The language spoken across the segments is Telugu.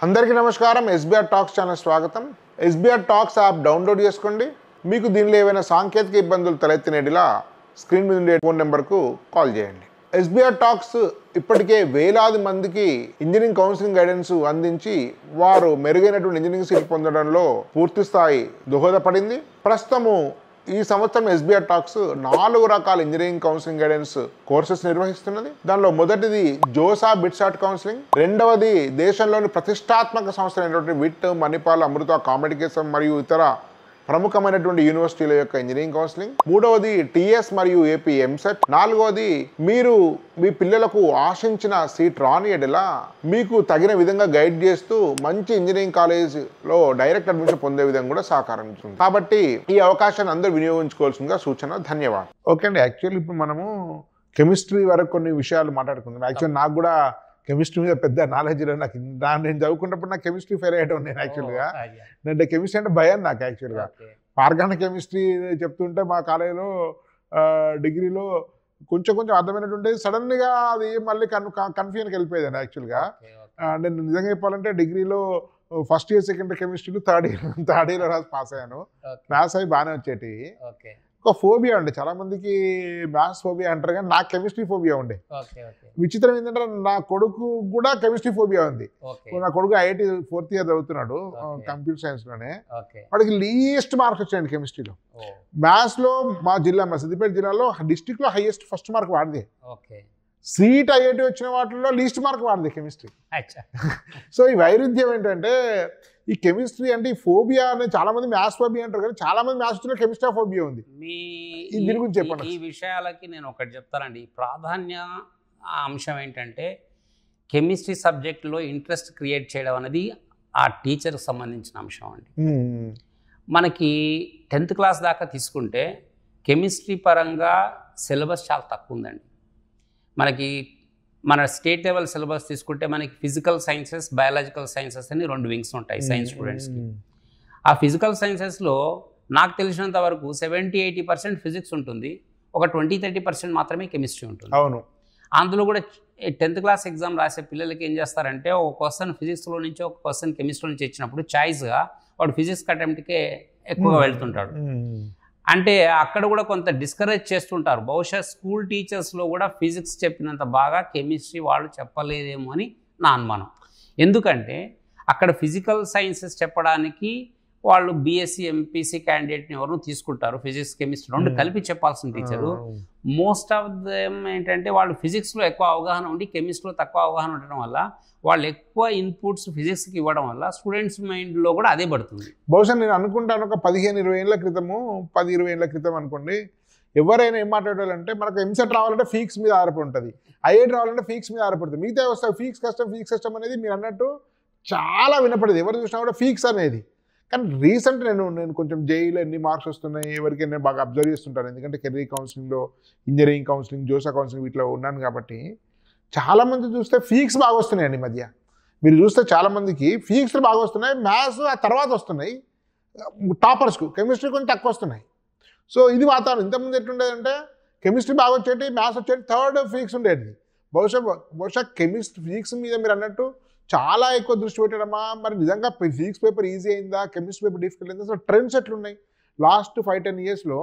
అందరికీ నమస్కారం. ఎస్బీఆర్ టాక్స్ ఛానల్ స్వాగతం. ఎస్బీఆర్ టాక్స్ యాప్ డౌన్లోడ్ చేసుకోండి. మీకు దీనిలో ఏవైనా సాంకేతిక ఇబ్బందులు తలెత్తినట్లా స్క్రీన్ మీద ఉండే ఫోన్ నెంబర్కు కాల్ చేయండి. ఎస్బీఆర్ టాక్స్ ఇప్పటికే వేలాది మందికి ఇంజనీరింగ్ కౌన్సిలింగ్ గైడెన్స్ అందించి వారు మెరుగైనటువంటి ఇంజనీరింగ్ సీట్ పొందడంలో పూర్తి స్థాయి దోహదపడింది. ప్రస్తుతము ఈ సంవత్సరం ఎస్బీఆర్ టాక్స్ 4 రకాల ఇంజనీరింగ్ కౌన్సిలింగ్ గైడెన్స్ కోర్సెస్ నిర్వహిస్తున్నది. దానిలో మొదటిది జోసా బిట్సాట్ కౌన్సిలింగ్, రెండవది దేశంలోని ప్రతిష్టాత్మక సంస్థలైనటువంటి విట్, మణిపాల్, అమృత, కామెడికేషన్ మరియు ఇతర ప్రముఖమైనటువంటి యూనివర్సిటీల యొక్క ఇంజనీరింగ్ కౌన్సిలింగ్, మూడవది టిఎస్ మరియు ఏపీ ఎంసెట్, నాలుగవది మీరు మీ పిల్లలకు ఆశించిన సీట్ రాని ఎడలా మీకు తగిన విధంగా గైడ్ చేస్తూ మంచి ఇంజనీరింగ్ కాలేజ్లో డైరెక్ట్ అడ్మిషన్ పొందే విధంగా కూడా సహకరిస్తుంది. కాబట్టి ఈ అవకాశాన్ని అందరూ వినియోగించుకోవాల్సిందిగా సూచన. ధన్యవాదాలు. ఓకే అండి, యాక్చువల్లీ ఇప్పుడు మనము కెమిస్ట్రీ వరకు కొన్ని విషయాలు మాట్లాడుకుందాం. యాక్చువల్లీ నాకు కూడా కెమిస్ట్రీ మీద పెద్ద నాలెడ్జ్ లేదు. నేను చదువుకున్నప్పుడు నాకు కెమిస్ట్రీ ఫెయిల్ అయ్యడం. నేను యాక్చువల్గా అంటే కెమిస్ట్రీ అంటే భయం నాకు. యాక్చువల్గా ఆర్గానిక్ కెమిస్ట్రీ చెప్తుంటే మా కాలేజీలో డిగ్రీలో కొంచెం అర్థమైనటువంటి సడన్గా అది మళ్ళీ కన్ఫ్యూజన్కి వెళ్ళిపోయేదాన్ని. యాక్చువల్గా నేను నిజంగా చెప్పాలంటే డిగ్రీలో ఫస్ట్ ఇయర్ సెకండ్ ఇయర్ కెమిస్ట్రీలో థర్డ్ ఇయర్లో రాసి పాస్ అయ్యాను. మ్యాథ్స్ అవి బాగానే వచ్చేటి. ఒక ఫోబియా ఉండే, చాలా మందికి మ్యాథ్స్ ఫోబియా అంటారు, కానీ నాకు కెమిస్ట్రీ ఫోబియా ఉండే. విచిత్రం ఏంటంటే నా కొడుకు కూడా కెమిస్ట్రీ ఫోబియా ఉంది. నా కొడుకు ఐఐటి 4th ఇయర్ చదువుతున్నాడు కంప్యూటర్ సైన్స్ లోనే. వాడికి లీస్ట్ మార్క్స్ వచ్చాయండి కెమిస్ట్రీలో. మ్యాథ్స్ లో మా సిద్దిపేట జిల్లాలో డిస్ట్రిక్ట్ లో హైయెస్ట్ ఫస్ట్ మార్క్ వాడిదే. సీట్ ఐఐటి వచ్చిన వాటిలో లీస్ట్ మార్క్ వాడిదే కెమిస్ట్రీ. సో ఈ వైరుధ్యం ఏంటంటే ఈ కెమిస్ట్రీ అంటే ఈ ఫోబియా అనేది చాలా మంది మ్యాథ్స్ ఫోబియా అంటారు, కానీ చాలా మంది మ్యాథ్స్ కెమిస్ట్రీ ఫోబియా ఉంది. దీని గురించి చెప్పండి. ఈ విషయాలకి నేను ఒకటి చెప్తానండి. ప్రాధాన్య అంశం ఏంటంటే కెమిస్ట్రీ సబ్జెక్టులో ఇంట్రెస్ట్ క్రియేట్ చేయడం అనేది ఆ టీచర్కి సంబంధించిన అంశం అండి. మనకి 10th క్లాస్ దాకా తీసుకుంటే కెమిస్ట్రీ పరంగా సిలబస్ చాలా తక్కువ ఉందండి. మనకి మన స్టేట్ లెవెల్ సిలబస్ తీసుకుంటే మనకి ఫిజికల్ సైన్సెస్, బయాలజికల్ సైన్సెస్ అని 2 వింగ్స్ ఉంటాయి సైన్స్ స్టూడెంట్స్కి. ఆ ఫిజికల్ సైన్సెస్లో నాకు తెలిసినంత వరకు 70-80% ఫిజిక్స్ ఉంటుంది, ఒక 20-30% మాత్రమే కెమిస్ట్రీ ఉంటుంది. అవును. అందులో కూడా 10th క్లాస్ ఎగ్జామ్ రాసే పిల్లలకి ఏం చేస్తారంటే ఒక క్వశ్చన్ ఫిజిక్స్లో నుంచి ఒక క్వశ్చన్ కెమిస్ట్రీ నుంచి ఇచ్చినప్పుడు చాయిస్గా వాడు ఫిజిక్స్ అటెంప్ట్కే ఎక్కువగా వెళ్తుంటాడు. అంటే అక్కడ కూడా కొంత డిస్కరేజ్ చేస్తుంటారు. బహుశా స్కూల్ టీచర్స్లో కూడా ఫిజిక్స్ చెప్పినంత బాగా కెమిస్ట్రీ వాళ్ళు చెప్పలేదేమో అని నా అనుమానం. ఎందుకంటే అక్కడ ఫిజికల్ సైన్సెస్ చెప్పడానికి వాళ్ళు బీఎస్సీ ఎంపీసీ క్యాండిడేట్ని ఎవరు తీసుకుంటారు. ఫిజిక్స్ కెమిస్ట్రీ 2 కలిపి చెప్పాల్సిన టీచరు. మోస్ట్ ఆఫ్ దెమ్ ఏంటంటే వాళ్ళు ఫిజిక్స్లో ఎక్కువ అవగాహన ఉండి కెమిస్ట్రీలో తక్కువ అవగాహన ఉండడం వల్ల వాళ్ళు ఎక్కువ ఇన్పుట్స్ ఫిజిక్స్కి ఇవ్వడం వల్ల స్టూడెంట్స్ మైండ్లో కూడా అదే పడుతుంది. బహుశా నేను అనుకుంటాను ఒక 15-20 ఏళ్ళ క్రితము, 10-20 ఏళ్ళ క్రితం అనుకోండి, ఎవరైనా ఏం మాట్లాడాలంటే మనకు ఎంసెట్ రావాలంటే ఫీక్స్ మీద ఆధారపడి ఉంటుంది, ఐఐటి రావాలంటే ఫీక్స్ మీద ఆధారపడుతుంది, మిగతా వస్తాయి ఫీక్స్ కష్టం అనేది మీరు అన్నట్టు చాలా వినపడేది. ఎవరు చూసినా కూడా ఫీక్స్ అనేది. కానీ రీసెంట్ నేను కొంచెం జేఈలో ఎన్ని మార్క్స్ వస్తున్నాయి ఎవరికి నేను బాగా అబ్జర్వ్ చేస్తుంటాను. ఎందుకంటే కెరీర్ కౌన్సిలింగ్లో, ఇంజనీరింగ్ కౌన్సిలింగ్, జోసా కౌన్సిలింగ్ వీటిలో ఉన్నాను కాబట్టి చాలామంది చూస్తే ఫీక్స్ బాగా వస్తున్నాయండి. ఈ మధ్య మీరు చూస్తే చాలామందికి ఫీక్స్లు బాగా వస్తున్నాయి, మ్యాథ్స్ ఆ తర్వాత వస్తున్నాయి, టాపర్స్కు కెమిస్ట్రీ కొంచెం తక్కువ వస్తున్నాయి. సో ఇది వాతావరణం. ఇంతకుముందు ఎట్లుండేదంటే కెమిస్ట్రీ బాగా వచ్చేటి, మ్యాథ్స్ వచ్చేటి, థర్డ్ ఫిజిక్స్ ఉండేది. బహుశా ఫిజిక్స్ మీద మీరు అన్నట్టు చాలా ఎక్కువ దృష్టి పెట్టడమా, మరి నిజంగా ఫిజిక్స్ పేపర్ ఈజీ అయిందా, కెమిస్ట్రీ పేపర్ డిఫికల్ట్ అయిందా? అసలు ట్రెండ్స్ ఎట్లున్నాయి లాస్ట్ 5-10 ఇయర్స్లో?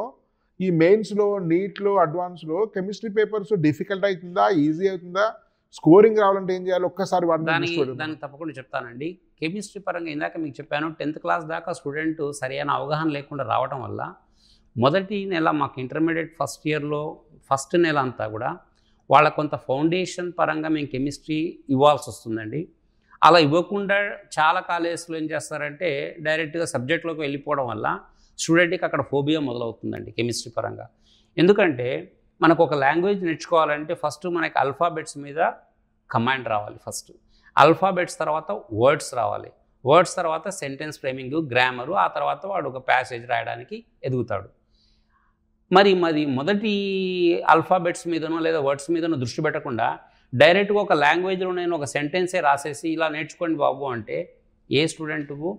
ఈ మెయిన్స్లో, నీట్లో, అడ్వాన్స్లో కెమిస్ట్రీ పేపర్స్ డిఫికల్ట్ అవుతుందా, ఈజీ అవుతుందా, స్కోరింగ్ రావాలంటే ఏం చేయాలి ఒక్కసారి దానికి తప్పకుండా చెప్తానండి. కెమిస్ట్రీ పరంగా ఇందాక మీకు చెప్పాను, 10th క్లాస్ దాకా స్టూడెంట్ సరైన అవగాహన లేకుండా రావడం వల్ల మొదటి నెల మాకు ఇంటర్మీడియట్ ఫస్ట్ ఇయర్లో ఫస్ట్ నెల అంతా కూడా వాళ్ళ కొంత ఫౌండేషన్ పరంగా మేము కెమిస్ట్రీ ఇవ్వాల్సి వస్తుందండి. అలా ఇవ్వకుండా చాలా కాలేజెస్లో ఏం చేస్తారంటే డైరెక్ట్గా సబ్జెక్ట్లోకి వెళ్ళిపోవడం వల్ల స్టూడెంట్కి అక్కడ ఫోబియా మొదలవుతుందండి కెమిస్ట్రీ పరంగా. ఎందుకంటే మనకు ఒక లాంగ్వేజ్ నేర్చుకోవాలంటే ఫస్ట్ మనకి ఆల్ఫాబెట్స్ మీద కమాండ్ రావాలి. ఫస్ట్ ఆల్ఫాబెట్స్ తర్వాత వర్డ్స్ రావాలి, వర్డ్స్ తర్వాత సెంటెన్స్ ఫ్రేమింగ్, గ్రామరు, ఆ తర్వాత వాడు ఒక ప్యాసేజ్ రాయడానికి ఎదుగుతాడు. మరి మొదటి ఆల్ఫాబెట్స్ మీదనో లేదా వర్డ్స్ మీదనో దృష్టి పెట్టకుండా డైరెక్ట్గా ఒక లాంగ్వేజ్లో నేను ఒక సెంటెన్సే రాసేసి ఇలా నేర్చుకోండి బాబు అంటే ఏ స్టూడెంట్కు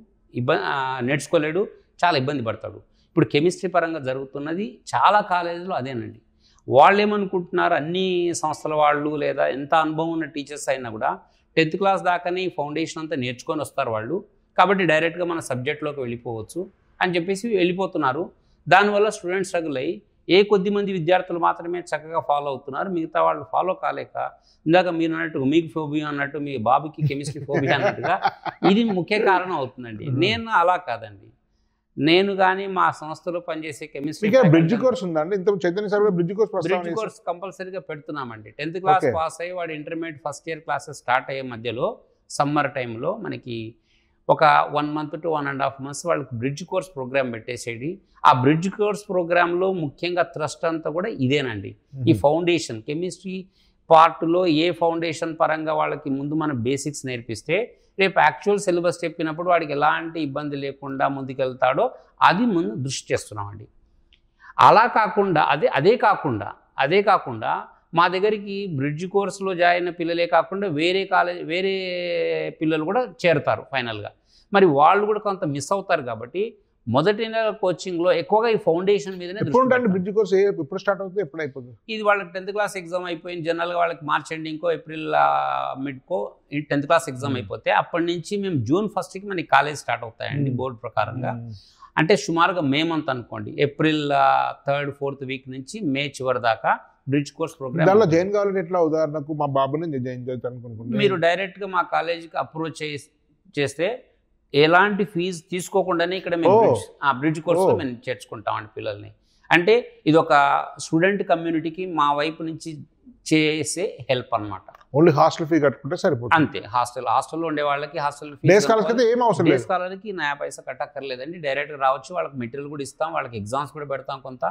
నేర్చుకోలేడు, చాలా ఇబ్బంది పడతాడు. ఇప్పుడు కెమిస్ట్రీ పరంగా జరుగుతున్నది చాలా కాలేజీలో అదేనండి. వాళ్ళు ఏమనుకుంటున్నారు, అన్ని సంస్థల వాళ్ళు లేదా ఎంత అనుభవం ఉన్న టీచర్స్ అయినా కూడా 10th క్లాస్ దాకానే ఈ ఫౌండేషన్ అంతా నేర్చుకొని వస్తారు వాళ్ళు, కాబట్టి డైరెక్ట్గా మన సబ్జెక్ట్లోకి వెళ్ళిపోవచ్చు అని చెప్పేసి వెళ్ళిపోతున్నారు. దానివల్ల స్టూడెంట్స్ స్ట్రగుల్ అయ్యి కొద్ది మంది విద్యార్థులు మాత్రమే చక్కగా ఫాలో అవుతున్నారు, మిగతా వాళ్ళు ఫాలో కాలేక ఇందాక మీరు అన్నట్టు మీకు ఫోబియా అన్నట్టు మీ బాబుకి కెమిస్ట్రీ ఫోబియా అన్నట్టుగా ఇది ముఖ్య కారణం అవుతుందండి. నేను అలా కాదండి, నేను కానీ మా సంస్థలో పనిచేసే కెమిస్ట్రీ బ్రిడ్జ్ కోర్స్ ఉందండి. ఇంత చైతన్య సార్ బ్రిడ్జ్ కోర్స్ కంపల్సరీగా పెడుతున్నామండి. 10th క్లాస్ పాస్ అయ్యి వాడు intermediate first year classes start అయ్యే మధ్యలో సమ్మర్ టైంలో మనకి ఒక 1 month to 1.5 months వాళ్ళకి బ్రిడ్జ్ కోర్స్ ప్రోగ్రామ్ పెట్టేసేది. ఆ బ్రిడ్జ్ కోర్స్ ప్రోగ్రాంలో ముఖ్యంగా థ్రస్ట్ అంతా కూడా ఇదేనండి, ఈ ఫౌండేషన్ కెమిస్ట్రీ పార్ట్లో ఏ ఫౌండేషన్ పరంగా వాళ్ళకి ముందు మన బేసిక్స్ నేర్పిస్తే రేపు యాక్చువల్ సిలబస్ చెప్పినప్పుడు వాడికి ఎలాంటి ఇబ్బంది లేకుండా ముందుకెళ్తాడో అది ముందు దృష్టి చేస్తున్నామండి. అలా కాకుండా అదే కాకుండా మా దగ్గరికి బ్రిడ్జ్ కోర్సులో జాయిన్ అయిన పిల్లలే కాకుండా వేరే పిల్లలు కూడా చేరుతారు ఫైనల్గా. మరి వాళ్ళు కూడా కొంత మిస్ అవుతారు కాబట్టి మొదటి నెల కోచింగ్లో ఎక్కువగా ఈ ఫౌండేషన్ మీదనే బ్రిడ్జ్ కోర్స్ ఎప్పుడు స్టార్ట్ అవుతుంది, ఎప్పుడు అయిపోతుంది? ఇది వాళ్ళకి 10th క్లాస్ ఎగ్జామ్ అయిపోయింది, జనరల్గా వాళ్ళకి మార్చ్ ఎండింగ్కో ఏప్రిల్ మిడ్కో 10th క్లాస్ ఎగ్జామ్ అయిపోతే అప్పటి నుంచి మేము June 1st మనకి కాలేజ్ స్టార్ట్ అవుతాయండి బోర్డు ప్రకారంగా. అంటే సుమారుగా మే మంత్ అనుకోండి, ఏప్రిల్ 3rd 4th వీక్ నుంచి మే చివరి దాకా బ్రిడ్జ్ కోర్స్ ప్రోగ్రామ్. దానిలో జాయిన్ కావాలంటే ఎట్లా? ఉదాహరణకు మా బాబుని జాయిన్ చేస్తాను అనుకుంటున్నాను, మీరు డైరెక్ట్గా మా కాలేజీకి అప్రోచ్ చేస్తే ఎలాంటి ఫీజు తీసుకోకుండానే ఇక్కడ మేము బ్రిడ్జ్ కోర్సులో మేము చేర్చుకుంటామండి పిల్లల్ని. అంటే ఇది ఒక స్టూడెంట్ కమ్యూనిటీకి మా వైపు నుంచి చేసే హెల్ప్ అనమాట. ఓన్లీ హాస్టల్ ఫీ కట్టుకుంటే సరిపోతుంది అంతే. హాస్టల్లో ఉండే వాళ్ళకి హాస్టల్ ఫీ, డే స్కాలర్కి 9 పైసా కట్టక్కర్లేదండి, డైరెక్ట్గా రావచ్చు. వాళ్ళకి మెటీరియల్ కూడా ఇస్తాం, వాళ్ళకి ఎగ్జామ్స్ కూడా పెడతాం కొంత.